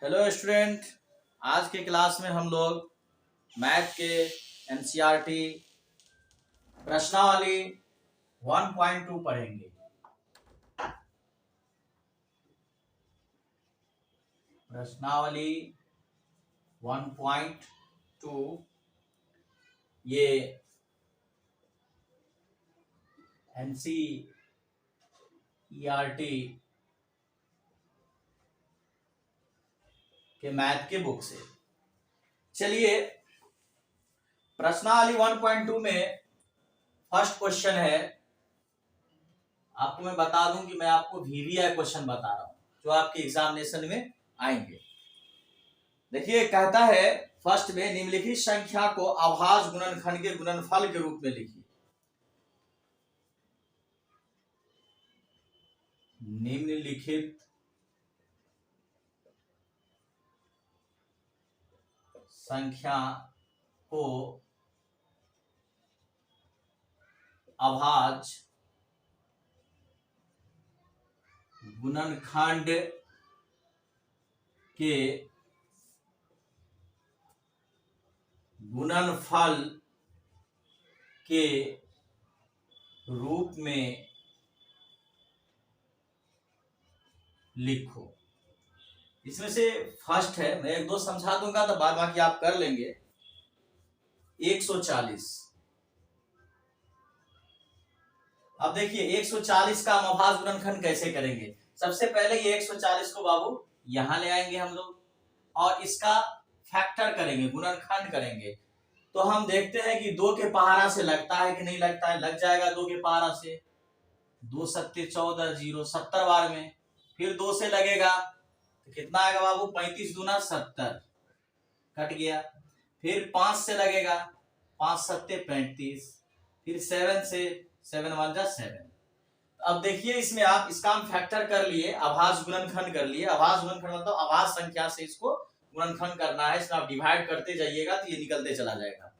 Hello student. आज के class में हम लोग मैथ के एनसीईआरटी प्रश्नावली 1.2 पढ़ेंगे। प्रश्नावली 1.2 ये एनसीईआरटी के मैथ के बुक से। चलिए, प्रश्नावली 1.2 में फर्स्ट क्वेश्चन है। आपको मैं बता दूं कि मैं आपको वीवीआई क्वेश्चन बता रहा हूं जो आपके एग्जामिनेशन में आएंगे। देखिए, कहता है फर्स्ट में निम्नलिखित संख्या को अभाज्य गुणनखंड के गुणनफल के रूप में लिखिए। निम्नलिखित संख्या को अभाज्य गुणनखंड के गुणनफल के रूप में लिखो। इसमें से फर्स्ट है, मैं एक दो समझा दूंगा तो बाद बाकी आप कर लेंगे। 140। अब देखिए 140 का हम अभाज्य गुणनखंड कैसे करेंगे। सबसे पहले ये 140 को बाबू यहां ले आएंगे हम लोग और इसका फैक्टर करेंगे, गुणनखंड करेंगे। तो हम देखते हैं कि 2 के पहाड़ा से लगता है कि नहीं लगता है। लग जाएगा 2 के पहाड़ा से। 2 सत्ते 14, 0 70 बार में। फिर 2 से लगेगा तो कितना आएगा बाबू, 35 दूना 70, कट गया। फिर 5 से लगेगा, 5 सत्ते 35। फिर 7 से 7 1 जा 7। अब देखिए इसमें आप इसका हम फैक्टर कर लिए, अभाज्य गुणनखंड कर लिए। अभाज्य गुणनखंड मतलब अभाज्य संख्या से इसको गुणनखंड करना है। इसमें आप डिवाइड करते जाइएगा तो ये निकलते चला जाएगा।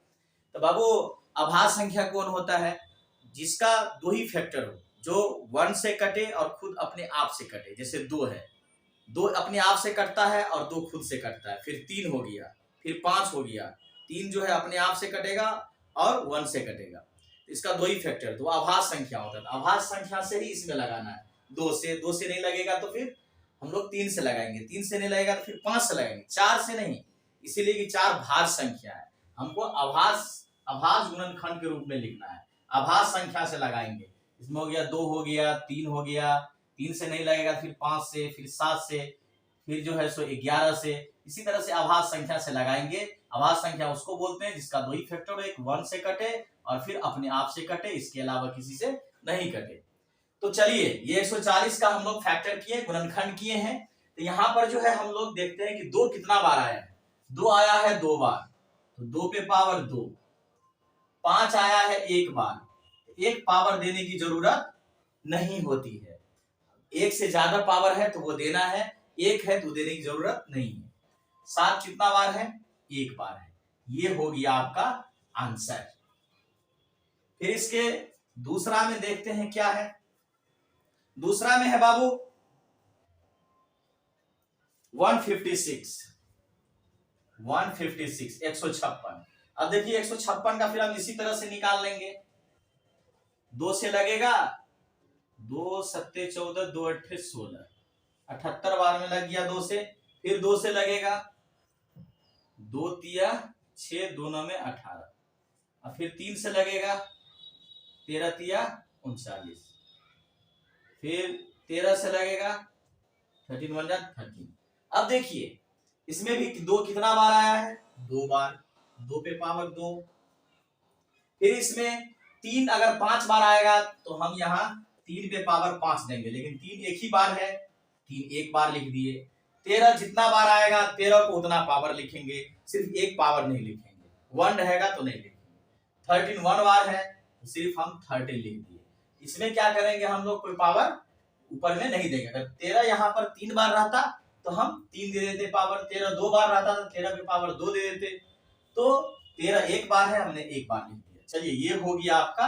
तो बाबू अभाज्य संख्या कौन होता है, जिसका 2 ही फैक्टर हो, जो 1 से कटे और खुद अपने आप से कटे। जैसे 2 है, 2 अपने आप से कटता है और 2 खुद से कटता है। फिर 3 हो गया, फिर 5 हो गया। 3 जो है अपने आप से कटेगा और 1 से कटेगा। इसका 2 ही फैक्टर, तो अभाज्य संख्या होता है। अभाज्य संख्या से ही इसमें लगाना है। 2 से नहीं लगेगा तो फिर हम लोग 3 से लगाएंगे। 3 से नहीं लगेगा तो फिर 5 से लगाएंगे। 4 से नहीं, इसीलिए कि 4 भाज्य संख्या है। हमको अभाज्य गुणनखंड के रूप में लिखना है। अभाज्य संख्या से लगाएंगे। इसमें हो गया 2 हो गया, 3 हो गया। 3 से नहीं लगेगा फिर 5 से, फिर 7 से, फिर जो है सो 11 से। इसी तरह से अभाज्य संख्या से लगाएंगे। अभाज्य संख्या उसको बोलते हैं जिसका 2 ही फैक्टर हो, एक 1 से कटे और फिर अपने आप से कटे, इसके अलावा किसी से नहीं कटे। तो चलिए, ये 140 का हम लोग फैक्टर किए, गुणनखंड किए हैं। तो यहाँ पर जो है हम लोग देखते हैं कि 2 कितना बार आया है। 2 आया है 2 बार, तो 2 पे पावर 2। 5 आया है 1 बार, 1 पावर देने की जरूरत नहीं होती है। 1 से ज्यादा पावर है तो वो देना है, 1 है तो देने की जरूरत नहीं है। 7 कितना बार है, 1 बार है। ये हो गया आपका आंसर। फिर इसके दूसरा में देखते हैं क्या है। दूसरा में है बाबू 156। 156। अब देखिए 156 का फिर हम इसी तरह से निकाल लेंगे। 2 से लगेगा, 2 सत्ते 14, 2 अट्ठे 16, 78 बार में लग गया 2 से। फिर 2 से लगेगा, 2 तिया 6, 2 9 में 18। और फिर 3 से लगेगा, 13 तिया 39। फिर 13 से लगेगा, 13 1 जा 13। अब देखिए इसमें भी 2 कितना बार आया है, 2 बार। 2 पे पावर 2। फिर इसमें 3 अगर 5 बार आएगा तो हम यहाँ 3 पे पावर 5 देंगे, लेकिन 3 एक ही बार है, 3 एक बार लिख दिए। 13 जितना बार आएगा 13 को उतना पावर लिखेंगे, सिर्फ 1 पावर नहीं लिखेंगे। 1 रहेगा तो नहीं लिखेंगे। 13 1 बार है तो सिर्फ हम 13 लिख दिए। इसमें क्या करेंगे हम लोग, कोई पावर ऊपर में नहीं देंगे। अगर 13 यहाँ पर 3 बार रहता तो हम 3 दे देते पावर। 13 2 बार रहता तो 13 पे पावर 2 दे देते। तो 13 1 बार है, हमने 1 बार लिख दिया। चलिए, ये हो गया आपका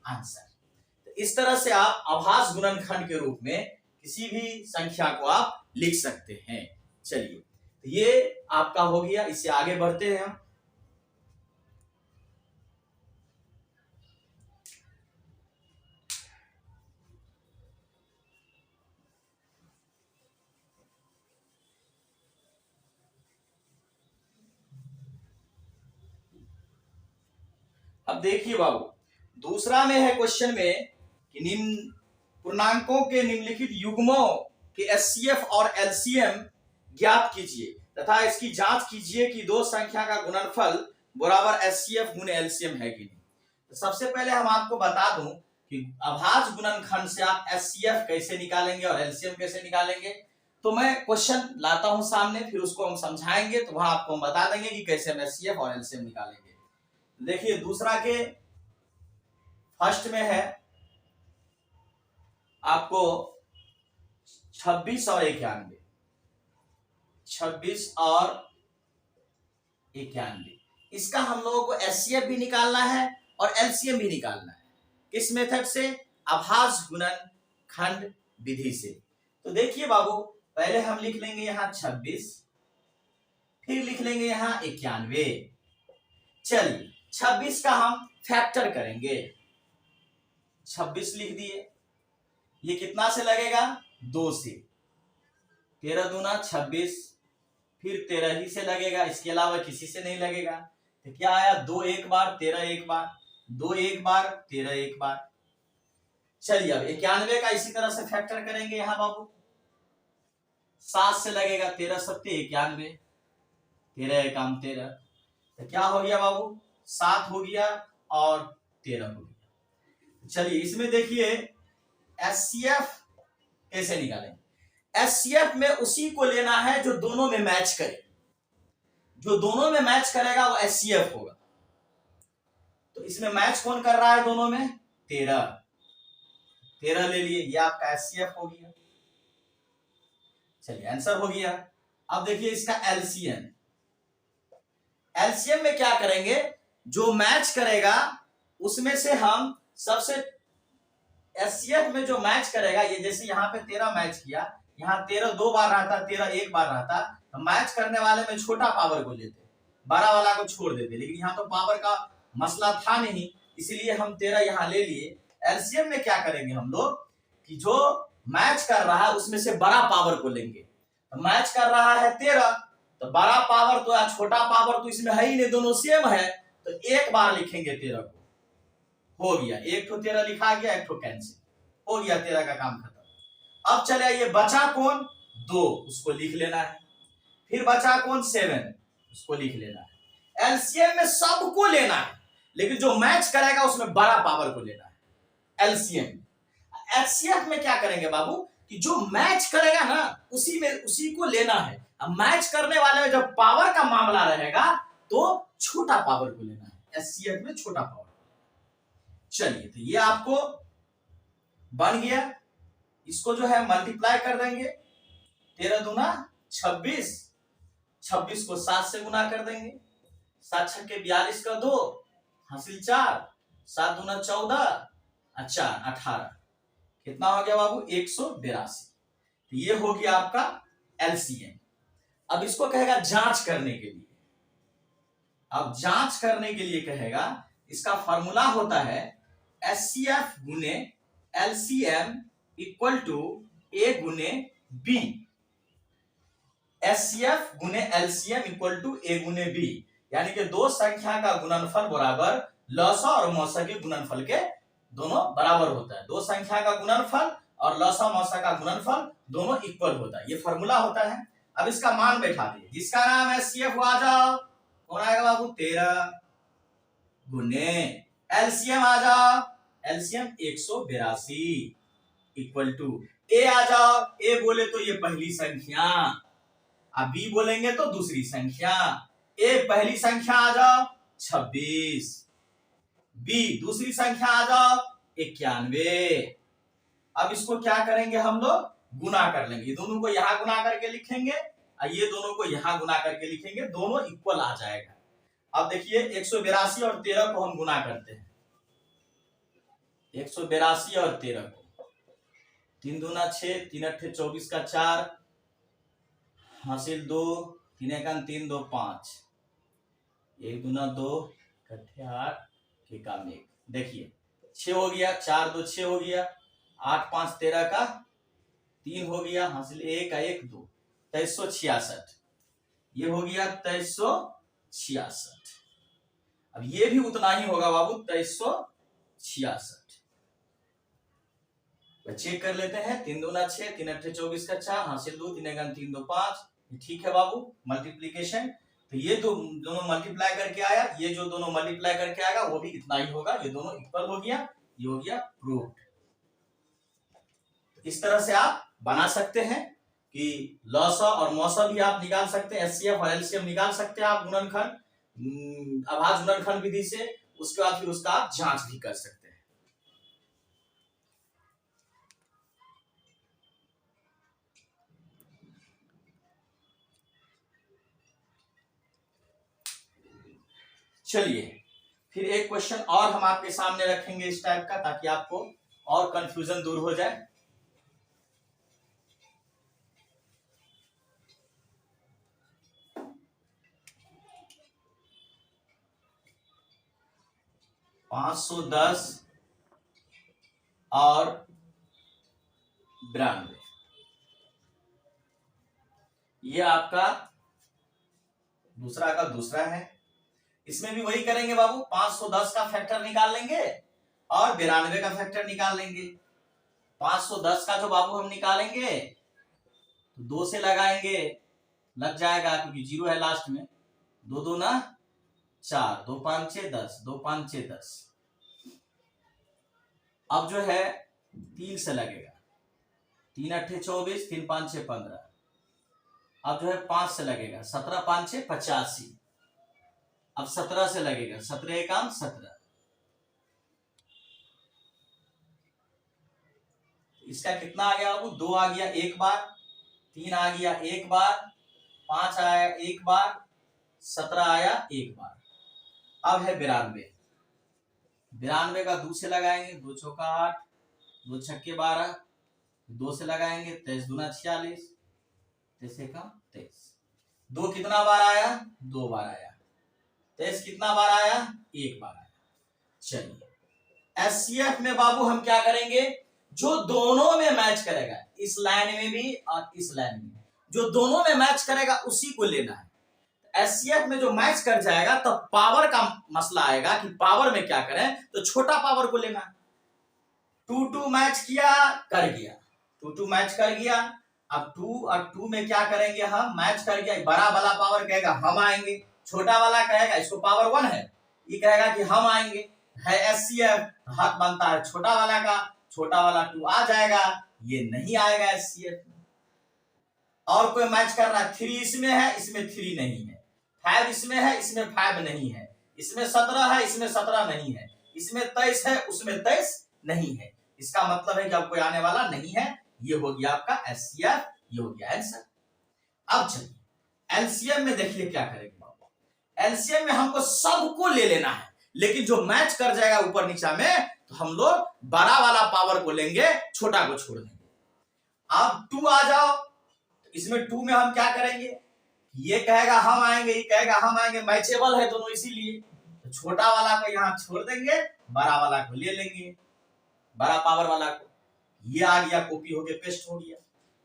आंसर। तो इस तरह से आप अभाज्य गुणनखंड के रूप में किसी भी संख्या को आप लिख सकते हैं। चलिए, ये आपका हो गया। इससे आगे बढ़ते हैं हम। अब देखिए बाबू, दूसरा में है क्वेश्चन में कि निम्न पूर्णांकों के निम्नलिखित युग्मों के एचसीएफ और एलसीएम ज्ञात कीजिए तथा इसकी जांच कीजिए कि दो संख्या का गुणनफल बराबर एचसीएफ गुने एलसीएम है कि नहीं। तो सबसे पहले हम आपको बता दूं कि अभाज्य गुणनखंड से आप एचसीएफ कैसे निकालेंगे और एलसीएम कैसे निकालेंगे। तो मैं क्वेश्चन लाता हूं सामने, फिर उसको हम समझाएंगे, तो वहां आपको हम बता देंगे कि कैसे हम एचसीएफ और एलसीएम निकालेंगे। देखिए दूसरा के फर्स्ट में है आपको 26 और 91, 26 और 91, इसका हम लोगों को एचसीएफ भी निकालना है और एलसीएम भी निकालना है। किस मेथड से? अभाज्य गुणनखंड विधि से। तो देखिए बाबू, पहले हम लिख लेंगे यहां 26, फिर लिख लेंगे यहां 91। चलिए 26 का हम फैक्टर करेंगे, 26 लिख दिए। ये कितना से लगेगा? 2 से। 13 दूना 26, फिर 13 ही से लगेगा, इसके अलावा किसी से नहीं लगेगा। तो क्या आया? 2 एक बार, 13 एक बार, 2 एक बार, 13 एक बार। चलिए अब 91 का इसी तरह से फैक्टर करेंगे यहां बाबू। 7 से लगेगा, 13 सत्ते 91, 13 एकाम 13। तो क्या हो गया बाबू? 7 हो गया और 13 हो गया। चलिए इसमें देखिए एचसीएफ कैसे निकालेंगे। एचसीएफ में उसी को लेना है जो दोनों में मैच करे, जो दोनों में मैच करेगा वो एचसीएफ होगा। तो इसमें मैच कौन कर रहा है दोनों में? 13, 13 ले लिए, ये आपका एचसीएफ हो गया। चलिए आंसर हो गया। अब देखिए इसका एलसीएम। एलसीएम में क्या करेंगे? जो मैच करेगा उसमें से हम सबसे, एचसीएफ में जो मैच करेगा, ये जैसे यहाँ पे 13 मैच किया, यहाँ 13 2 बार रहता, 13 एक बार रहता, तो मैच करने वाले में छोटा पावर को लेते, बड़ा वाला को छोड़ देते। लेकिन यहाँ तो पावर का मसला था नहीं, इसलिए हम 13 यहाँ ले लिए। एलसीएम में क्या करेंगे हम लोग कि जो मैच कर रहा है उसमें से बड़ा पावर को लेंगे। तो मैच कर रहा है 13, तो बड़ा पावर तो या छोटा पावर तो इसमें है ही नहीं, दोनों सेम है, तो एक बार लिखेंगे 13 को, हो गया। एक तो 13 लिखा गया, एक तो कैंसिल हो गया, 13 का काम खत्म। अब चले ये बचा कौन? 2, उसको लिख लेना है। फिर बचा कौन? 7, उसको लिख लेना है। एलसीएम में सबको लेना है, लेकिन जो मैच करेगा उसमें बड़ा पावर को लेना है एलसीएम। एचसीएफ में क्या करेंगे बाबू कि जो मैच करेगा ना उसी में, उसी को लेना है। अब मैच करने वाले में जब पावर का मामला रहेगा तो छोटा पावर को लेना है, एचसीएफ में छोटा पावर। चलिए तो ये आपको बन गया। इसको जो है मल्टीप्लाई कर देंगे, 13 दूना 26, 26 को 7 से गुना कर देंगे, 7 छक्के 42 का 2 हासिल 4, 7 दूना 14, अच्छा 18, कितना हो गया बाबू? 182। तो ये हो गया आपका एलसीएम। अब इसको कहेगा जांच करने के लिए। अब जांच करने के लिए कहेगा, इसका फॉर्मूला होता है एचसीएफ गुने एलसीएम इक्वल टू ए गुने बी। एचसीएफ गुने एलसीएम इक्वल टू ए गुने बी, यानी कि दो संख्या का गुणनफल बराबर लसा और मौसा के गुणनफल के दोनों बराबर होता है। दो संख्या का गुणनफल और लसा मौसा का गुणनफल दोनों इक्वल होता है, ये फॉर्मूला होता है। अब इसका मान बैठा दिए, जिसका नाम एचसीएफ आ जाओ, कौन आएगा बाबू? 13 गुने एलसीएम आ जाओ, एलसीएम 182 इक्वल टू ए आ जाओ, ए बोले तो ये पहली संख्या, अब बी बोलेंगे तो दूसरी संख्या। ए पहली संख्या आ जाओ 26, बी दूसरी संख्या आ जाओ 91। अब इसको क्या करेंगे हम लोग? गुना कर लेंगे, दोनों को यहां गुना करके लिखेंगे और ये दोनों को यहां गुना करके लिखेंगे, दोनों इक्वल आ जाएगा। अब देखिए 182 और 13 को हम गुना करते हैं, 182 और 13 को, 3 दूना 6, 3 अट्ठे 24 का 4 हासिल 2, 3 एकम 3 2 5, 1 दूना 2 इकट्ठे 8 के काम 1। देखिए 6 हो गया, 4 2 6 हो गया, 8 5 13 का 3 हो गया, हासिल 1 का 1 2, 2366। ये हो गया 2366। अब ये भी उतना ही होगा बाबू 2366। चेक कर लेते हैं। 3 दूना 6, 3 अट्ठे 24 का 4, हासिल 2, 3 एकम 3 2 5। ठीक है बाबू, मल्टीप्लीकेशन। तो ये दोनों मल्टीप्लाई करके आया, ये जो दोनों मल्टीप्लाई करके आएगा वो भी इतना ही होगा, ये दोनों इक्वल हो गया, ये हो गया प्रूव्ड। इस तरह से आप बना सकते हैं कि लॉसा और मौसा भी आप निकाल सकते हैं, एचसीएफ और एलसीएम निकाल सकते हैं आप गुणनखंड अभाज्य गुणनखंड विधि से। उसके बाद फिर उसका आप जांच भी कर सकते हैं। चलिए फिर एक क्वेश्चन और हम आपके सामने रखेंगे इस टाइप का, ताकि आपको और कंफ्यूजन दूर हो जाए। $510 और 92, ये आपका दूसरा का दूसरा है। इसमें भी वही करेंगे बाबू, 510 का फैक्टर निकाल लेंगे और 92 का फैक्टर निकाल लेंगे। 510 का जो बाबू हम निकालेंगे तो 2 से लगाएंगे, लग जाएगा क्योंकि 0 है लास्ट में। 2 दूना 4, 2 5 6 10, 2 5 6 10। अब जो है 3 से लगेगा, 3 अट्ठे 24, 3 5 6 15। अब जो है 5 से लगेगा, 17 5 6 85। अब 17 से लगेगा, 17 एकम 17। इसका कितना आ गया बाबू, 2 आ गया एक बार, 3 आ गया एक बार, 5 आया एक बार, 17 आया एक बार। अब है 92। 92 का 2 से लगाएंगे, 2 चौका 8, 2 छक्के 12, 2 से लगाएंगे, 23 दूना 46, 23 एकम 23। 2 कितना बार आया, 2 बार आया। 23 कितना बार आया, एक बार आया। चलिए एचसीएफ में बाबू हम क्या करेंगे, जो दोनों में मैच करेगा, इस लाइन में भी और इस लाइन में, जो दोनों में मैच करेगा उसी को लेना है। एचसीएफ में जो मैच कर जाएगा तो पावर का मसला आएगा कि पावर में क्या करें, तो छोटा पावर को लेना है। 2 मैच किया, कर गया, 2 मैच कर गया। अब 2 और 2 में क्या करेंगे हम, मैच कर गया, बड़ा वाला पावर कहेगा हम आएंगे, छोटा वाला कहेगा इसको पावर 1 है, ये कहेगा कि हम आएंगे। है एचसीएफ, हक बनता है छोटा वाला का, छोटा वाला 2 आ जाएगा, ये नहीं आएगा एचसीएफ में। और कोई मैच कर रहा है, 3 इसमें है, इसमें 3 नहीं है, 5 इसमें है, इसमें 5 नहीं है, इसमें 17 है, इसमें 17 नहीं है, इसमें 23 है, उसमें 23 नहीं है। इसका मतलब है कि अब कोई आने वाला नहीं है। ये हो गया आपका एचसीएफ, ये हो गया आंसर। अब चलिए एलसीएम में देखिए क्या करेंगे बाबू। एलसीएम में हमको सबको ले लेना है, लेकिन जो मैच कर जाएगा ऊपर नीचा में तो हम लोग बड़ा वाला पावर को लेंगे, छोटा को छोड़ देंगे। अब 2 आ जाओ, तो इसमें 2 में हम क्या करेंगे, ये कहेगा हम आएंगे, ये कहेगा हम आएंगे, मैचेबल है दोनों, इसीलिए तो छोटा वाला को यहाँ छोड़ देंगे, बड़ा वाला को ले लेंगे, बड़ा पावर वाला को। ये आ गया, कॉपी हो गया, पेस्ट हो गया।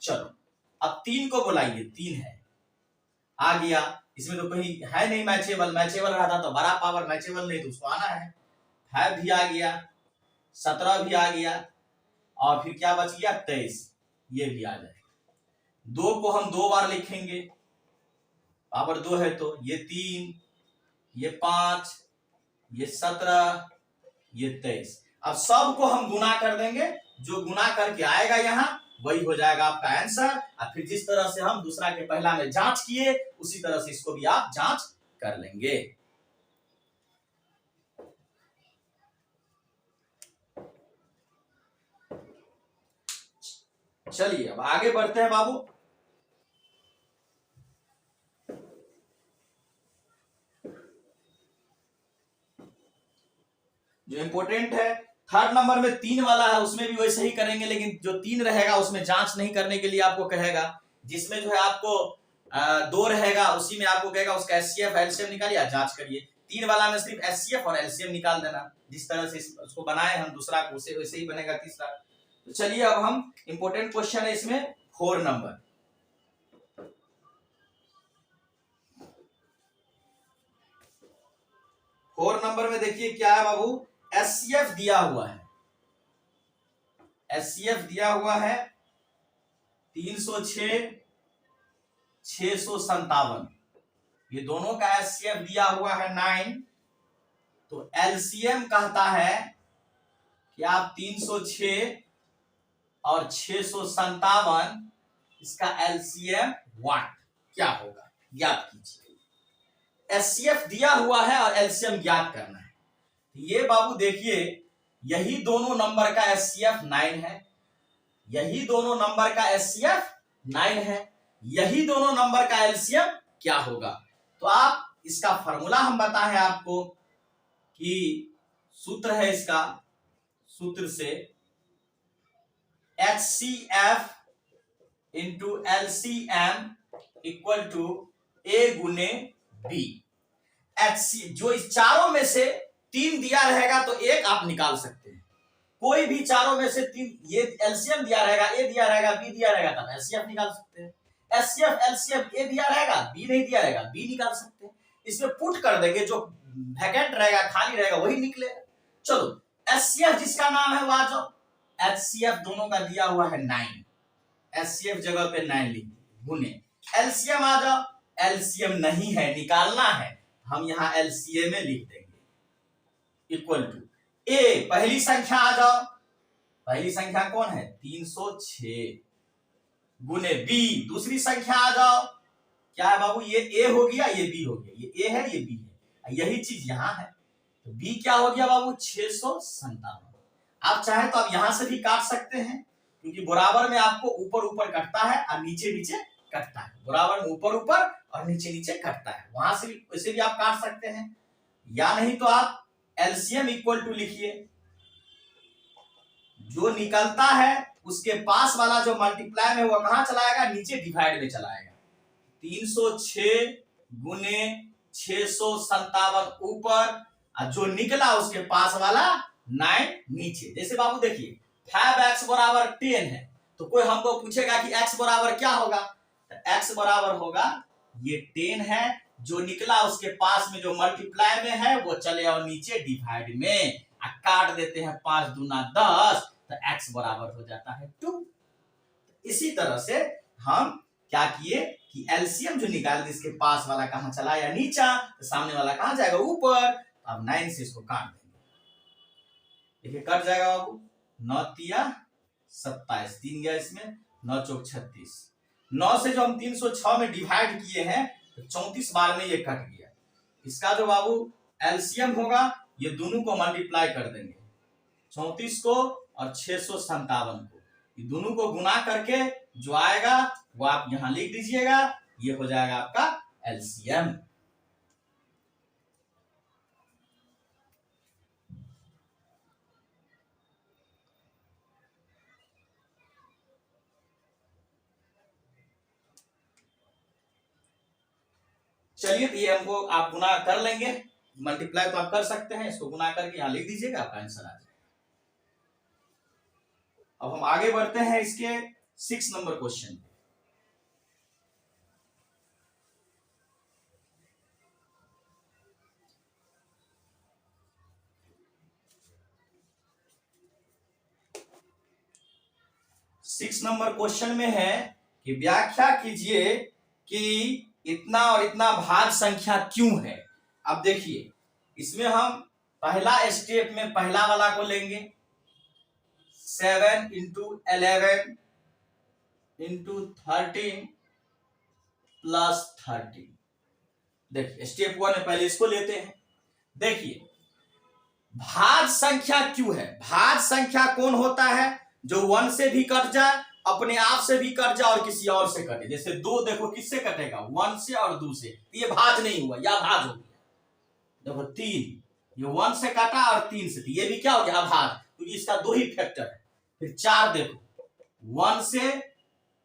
चलो अब 3 को बुलाइए, 3 है, आ गया। इसमें तो कहीं है नहीं मैचेबल, मैचेबल रहता तो बड़ा पावर, मैचेबल नहीं तो उसको आना है। 5 भी आ गया, 17 भी आ गया, और फिर क्या बच गया 23, ये भी आ जाएगा। 2 को हम 2 बार लिखेंगे, पावर 2 है तो ये 3, ये 5, ये 17, ये 23। अब सबको हम गुना कर देंगे, जो गुना करके आएगा यहाँ वही हो जाएगा आपका आंसर। और फिर जिस तरह से हम दूसरा के पहला में जांच किए, उसी तरह से इसको भी आप जांच कर लेंगे। चलिए अब आगे बढ़ते हैं बाबू। जो इंपोर्टेंट है, 3rd नंबर में 3 वाला है, उसमें भी वैसे ही करेंगे, लेकिन जो 3 रहेगा उसमें जांच नहीं करने के लिए आपको कहेगा, जिसमें जो है आपको 2 रहेगा, उसी में आपको कहेगा उसका एचसीएफ एलसीएम निकालिए, जांच करिए। 3 वाला में सिर्फ एचसीएफ और एलसीएम निकाल देना, जिस तरह से उसको बनाए हम दूसरा को उसे वैसे ही बनेगा तीसरा। तो चलिए अब हम इंपॉर्टेंट क्वेश्चन है इसमें 4 नंबर। 4 नंबर में देखिए क्या है बाबू, एचसीएफ दिया हुआ है, एचसीएफ दिया हुआ है 306 657, ये दोनों का एचसीएफ दिया हुआ है 9। तो एलसीएम कहता है कि आप 306 और 657, इसका एलसीएम 1 क्या होगा ज्ञात कीजिए। एचसीएफ दिया हुआ है और एलसीएम ज्ञात करना है। ये बाबू देखिए, यही दोनों नंबर का एचसीएफ 9 है, यही दोनों नंबर का एचसीएफ 9 है, यही दोनों नंबर का एलसीएम क्या होगा। तो आप इसका फॉर्मूला हम बताएं आपको कि सूत्र है इसका, सूत्र से HCF into LCM equal to A गुने B। जो इस चारों में से 3 दिया रहेगा तो 1 आप निकाल सकते हैं, कोई भी चारों में से 3, ये एलसीएम दिया रहेगा, A दिया रहेगा, B दिया रहेगा, तब एचसीएफ निकाल सकते हैं। एचसीएफ एलसीएम A दिया रहेगा, B नहीं दिया रहेगा, B निकाल सकते हैं। इसमें पुट कर देंगे, जो वैकेंट रहेगा खाली रहेगा वही निकलेगा। चलो एचसीएफ जिसका नाम है वो आ जाओ। एचसीएफ दोनों का दिया हुआ है 9, एचसीएफ जगह पे 9 लिख गुने एलसीएम आ जाओ, एलसीएम नहीं है निकालना है, हम यहां एलसीएम में लिख देंगे इक्वल टू ए, पहली संख्या आ जाओ, पहली संख्या कौन है 306 गुने बी, दूसरी संख्या आ जाओ, क्या है बाबू ये ए हो गया ये बी हो गया, ये ए है ये बी है, यही चीज यहां है। तो बी क्या हो गया बाबू 657। आप चाहे तो आप यहां से भी काट सकते हैं, क्योंकि बराबर में आपको ऊपर ऊपर कटता है और नीचे नीचे कटता है, बराबर में ऊपर ऊपर और नीचे नीचे कटता है, वहां से भी वैसे भी आप काट सकते हैं, या नहीं तो आप एलसीएम इक्वल टू लिखिए, जो निकलता है उसके पास वाला जो मल्टीप्लाई में वो कहां चलाएगा, नीचे डिवाइड में चलाएगा। 306 गुने 657 ऊपर, और जो निकला उसके पास वाला 9 नीचे। जैसे बाबू देखिए 5x बराबर 10 है, तो कोई हमको पूछेगा कि x बराबर क्या होगा, तो x बराबर होगा ये 10 है, जो निकला उसके पास में जो मल्टीप्लाई में है वो चले और नीचे डिवाइड में, काट देते हैं 5 दूना 10, तो x बराबर हो जाता है 2। इसी तरह से हम क्या किए कि एलसीएम जो निकाल दी, इसके पास वाला कहां चला या नीचा, तो सामने वाला कहां जाएगा ऊपर। अब 9 से इसको काट देंगे, देखिए कट जाएगा बाबू, 9 तिया 27, 3 गया इसमें, 9 चौक 36, 9 से जो हम 306 में डिवाइड किए हैं तो 34 बार में ये कट गया। इसका जो बाबू एलसीएम होगा, ये दोनों को मल्टीप्लाई कर देंगे, 34 को और 657 को, ये दोनों को गुना करके जो आएगा वो आप यहां लिख दीजिएगा, ये हो जाएगा आपका एलसीएम। चलिए तो ये हमको आप गुना कर लेंगे, मल्टीप्लाई तो आप कर सकते हैं, इसको गुना करके यहां लिख दीजिएगा, आपका आंसर आ जाएगा। अब हम आगे बढ़ते हैं इसके 6 number question. Six number question में है कि व्याख्या कीजिए कि इतना और इतना भाग संख्या क्यों है। अब देखिए इसमें हम पहला स्टेप में पहला वाला को लेंगे, 7 इंटू 11 इंटू 13 प्लस 13। देखिए स्टेप 1 में पहले इसको लेते हैं। देखिए भाग संख्या क्यों है, भाग संख्या कौन होता है, जो 1 से भी कट जाए, अपने आप से भी कट जाए और किसी और से कटे। जैसे 2 देखो किससे कटेगा, 1 से और 2 से, ये भाज नहीं हुआ या भाज हो गया। देखो 3, ये 1 से काटा और 3 से, ये भी क्या हो गया भाज, क्योंकि इसका 2 ही फैक्टर है। फिर 4 देखो 1 से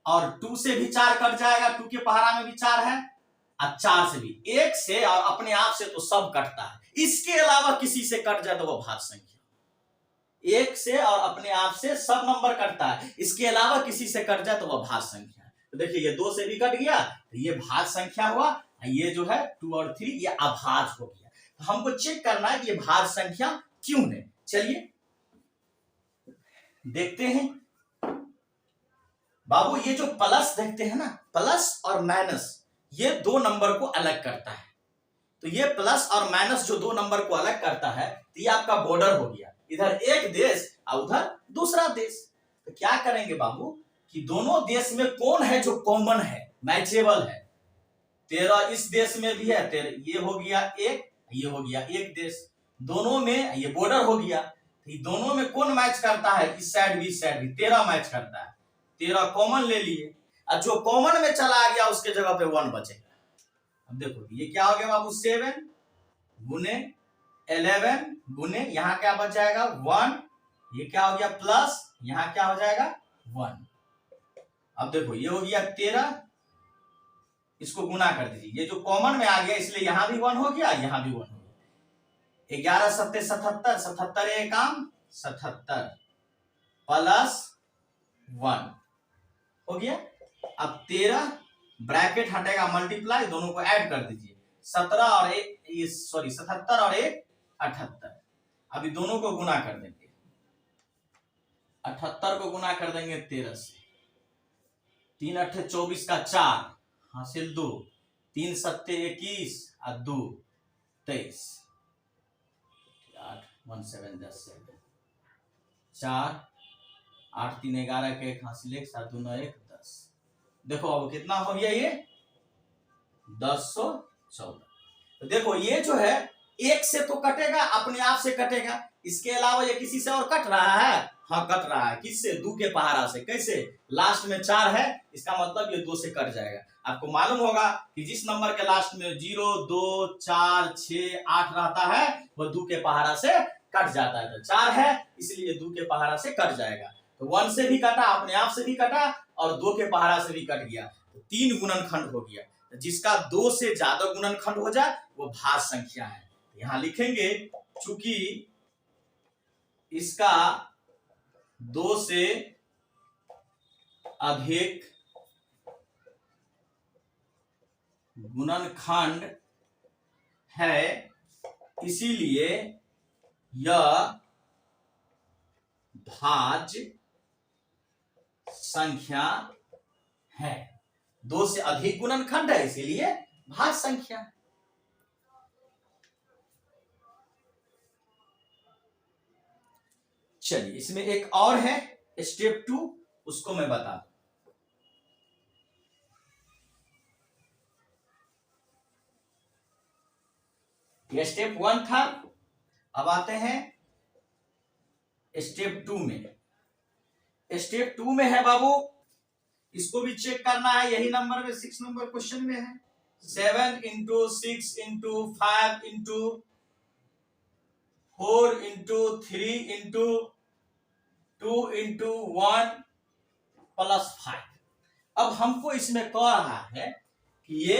और 2 से भी 4 कट जाएगा, 2 के पहाड़ा में भी 4 है, और 4 से भी, 1 से और अपने आप से तो सब कटता है, इसके अलावा किसी से कट जाए तो वो भाज्य संख्या। 1 से और अपने आप से सब नंबर कटता है, इसके अलावा किसी से कट जाए तो वह भाज्य संख्या है। तो देखिए ये 2 से भी कट गया तो ये भाज्य संख्या हुआ, ये जो है 2 और 3 ये अभाज्य हो गया। तो हमको चेक करना है कि ये भाज्य संख्या क्यों है। चलिए देखते हैं बाबू, ये जो प्लस देखते हैं ना, प्लस और माइनस ये 2 नंबर को अलग करता है। तो ये प्लस और माइनस जो 2 नंबर को अलग करता है, तो ये आपका बॉर्डर हो गया, इधर एक देश और उधर दूसरा देश। तो क्या करेंगे बाबू कि दोनों देश में कौन है जो कॉमन है, मैचेबल है। 13 इस देश में भी है, 13 ये हो गया एक, ये हो गया एक देश, दोनों में ये बॉर्डर हो गया। तो दोनों में कौन मैच करता है, इस साइड भी इस साइड भी, 13 मैच करता है, 13 कॉमन ले लिए, और जो कॉमन में चला गया उसके जगह पे 1 बचेगा। अब देखो ये क्या हो गया बाबू, 7 गुने 11 गुने यहाँ क्या बच जाएगा 1, ये क्या हो गया प्लस, यहाँ क्या हो जाएगा 1। अब देखो ये हो गया 13, इसको गुना कर दीजिए, ये जो कॉमन में आ गया इसलिए यहाँ भी 1 हो गया, यहाँ भी 1 हो गया। 11 सत्ते 77, 77 एक काम 77 प्लस 1 हो गया। अब 13 ब्रैकेट हटेगा, मल्टीप्लाई, दोनों को ऐड कर दीजिए, 17 और 1 सॉरी 77 और 1 78। अभी दोनों को गुना कर देंगे, 78 को गुना कर देंगे 13 से, 3 8 24 का 4 हासिल 2, 3 7 21 और 2 23, 8 1 7 10 4 8 3 11 के 1 हासिल 1 7 2 9 1 10। देखो अब कितना हो गया ये 1014। तो देखो ये जो है 1 से तो कटेगा, अपने आप से कटेगा, इसके अलावा ये किसी से और कट रहा है, हाँ कट रहा है, किससे, 2 के पहाड़ा से। कैसे, लास्ट में 4 है, इसका मतलब ये 2 से कट जाएगा। आपको मालूम होगा कि जिस नंबर के लास्ट में 0 2 4 6 8 रहता है वो 2 के पहाड़ा से कट जाता है। तो 4 है इसलिए 2 के पहाड़ा से कट जाएगा। तो 1 से भी कटा, अपने आप से भी कटा, और 2 के पहाड़ा से भी कट गया, तो 3 गुणनखंड हो गया। तो जिसका 2 से ज्यादा गुणनखंड हो जाए वो भाज्य संख्या है। यहां लिखेंगे चूंकि इसका 2 से अधिक गुणनखंड है इसीलिए यह भाज्य संख्या है। 2 से अधिक गुणनखंड है इसीलिए भाज्य संख्या है। चलिए इसमें एक और है स्टेप 2, उसको मैं बता दूं। ये स्टेप 1 था, अब आते हैं स्टेप 2 में। स्टेप 2 में है बाबू, इसको भी चेक करना है, यही नंबर में 6 नंबर क्वेश्चन में है, 7 × 6 × 5 × 4 × 3 × 2 × 1 + 5। अब हमको इसमें कह रहा है कि ये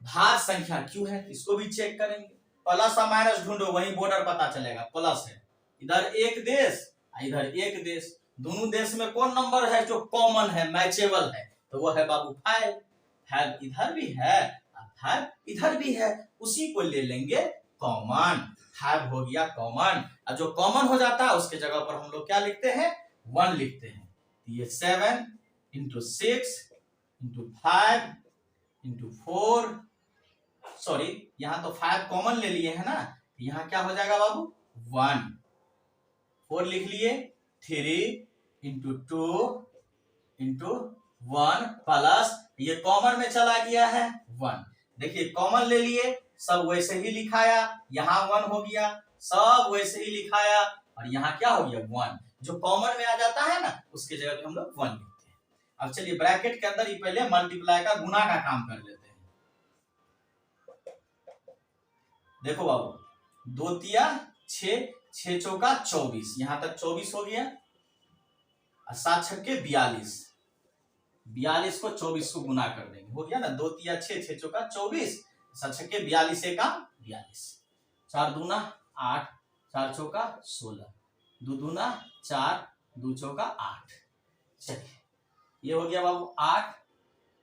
भाज्य संख्या क्यों है, इसको भी चेक करेंगे। प्लस और माइनस ढूंढो, वही बॉर्डर पता चलेगा, प्लस है, इधर एक देश इधर एक देश, दोनों देश में कौन नंबर है जो कॉमन है, मैचेबल है, तो वो है बाबू 5। 5 इधर भी है और 5 इधर भी है, उसी को ले लेंगे कॉमन। 5 हो गया कॉमन, और जो कॉमन हो जाता है उसके जगह पर हम लोग क्या लिखते हैं, 1 लिखते हैं। ये 7 × 6 × 5 × 4, सॉरी यहाँ तो 5 कॉमन ले लिए है ना, यहाँ क्या हो जाएगा बाबू 1, 4 लिख लिए, 3 × 2 × 1 प्लस ये कॉमन में चला गया है 1। देखिए कॉमन ले लिए, सब वैसे ही लिखाया, यहाँ 1 हो गया, सब वैसे ही लिखाया, और यहाँ क्या हो गया 1। जो कॉमन में आ जाता है ना उसके जगह पे हम लोग 1 लिखते हैं। अब चलिए ब्रैकेट के अंदर ही पहले मल्टीप्लाई का गुना का काम कर लेते हैं। देखो बाबू 2 तिया 6, 6 चौका 24, यहां तक 24 हो गया, और 7 छक्के 42, 42 को 24 को गुना कर देंगे, हो गया ना, 2 तिया 6, 6 चौका 24, 7 छक्के 42 का 42, 4 दूना 8, 4 चौका 16, 2 दूना 4, 2 चौका 8। चलिए ये हो गया बाबू 8,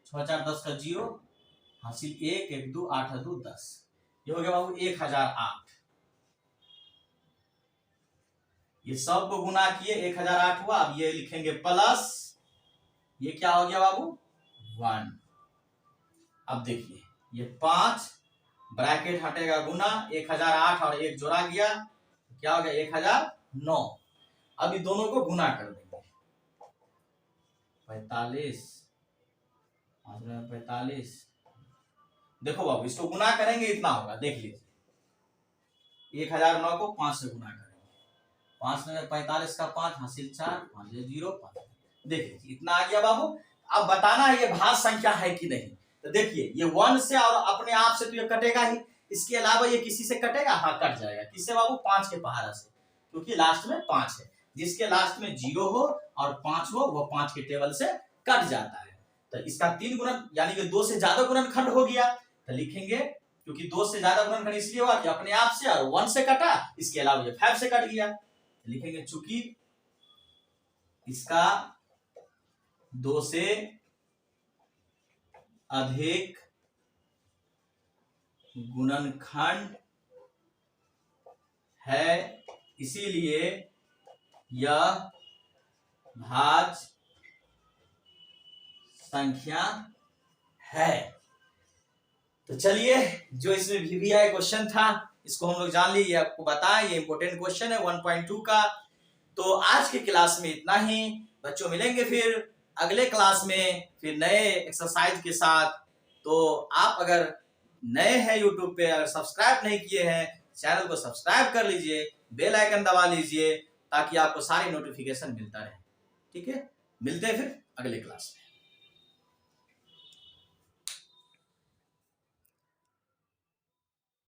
6 4 10 का 0, हासिल 1 1 2 8 2 10, ये हो गया बाबू 1008। ये सब को गुना किए 1008 हुआ। अब ये लिखेंगे प्लस, ये क्या हो गया बाबू 1। अब देखिए ये 5 ब्रैकेट हटेगा, गुना 1008 और 1 जोड़ा गया, क्या हो गया 1009। अब ये दोनों को गुना कर देंगे, 45 45। देखो बाबू इसको गुना करेंगे इतना होगा, देख लीजिए 1009 को 5 से गुना करेंगे, 5 में 45 का 5 हासिल 4, 5 0 5। देखिए इतना आ गया बाबू। अब बताना है ये भाज्य संख्या है कि नहीं। तो देखिए ये 1 से और अपने आप से तो ये कटेगा ही, इसके अलावा ये किसी से कटेगा, हाँ कट जाएगा। किससे बाबू 5 के पहाड़ा से, क्योंकि लास्ट में 5 है। जिसके लास्ट में 0 हो और 5 हो वो 5 के टेबल से कट जाता है। तो इसका 3 गुणन यानी कि 2 से ज्यादा गुणनखंड हो गया। तो लिखेंगे क्योंकि 2 से ज्यादा गुणनखंड इसलिए हुआ कि अपने आप से और 1 से कटा, इसके अलावा ये 5 से कट गया। लिखेंगे चूंकि इसका 2 से अधिक गुणनखंड है इसीलिए यह भाज्य संख्या है। तो चलिए जो इसमें VVI क्वेश्चन था इसको हम लोग जान लिए, ये आपको बताएं, ये इंपॉर्टेंट क्वेश्चन है 1.2 का। तो आज की क्लास में इतना ही बच्चों, मिलेंगे फिर अगले क्लास में फिर नए एक्सरसाइज के साथ। तो आप अगर नए हैं यूट्यूब पे, अगर सब्सक्राइब नहीं किए हैं चैनल को सब्सक्राइब कर लीजिए, बेल आइकन दबा लीजिए ताकि आपको सारी नोटिफिकेशन मिलता रहे। ठीक है, मिलते हैं फिर अगले क्लास में।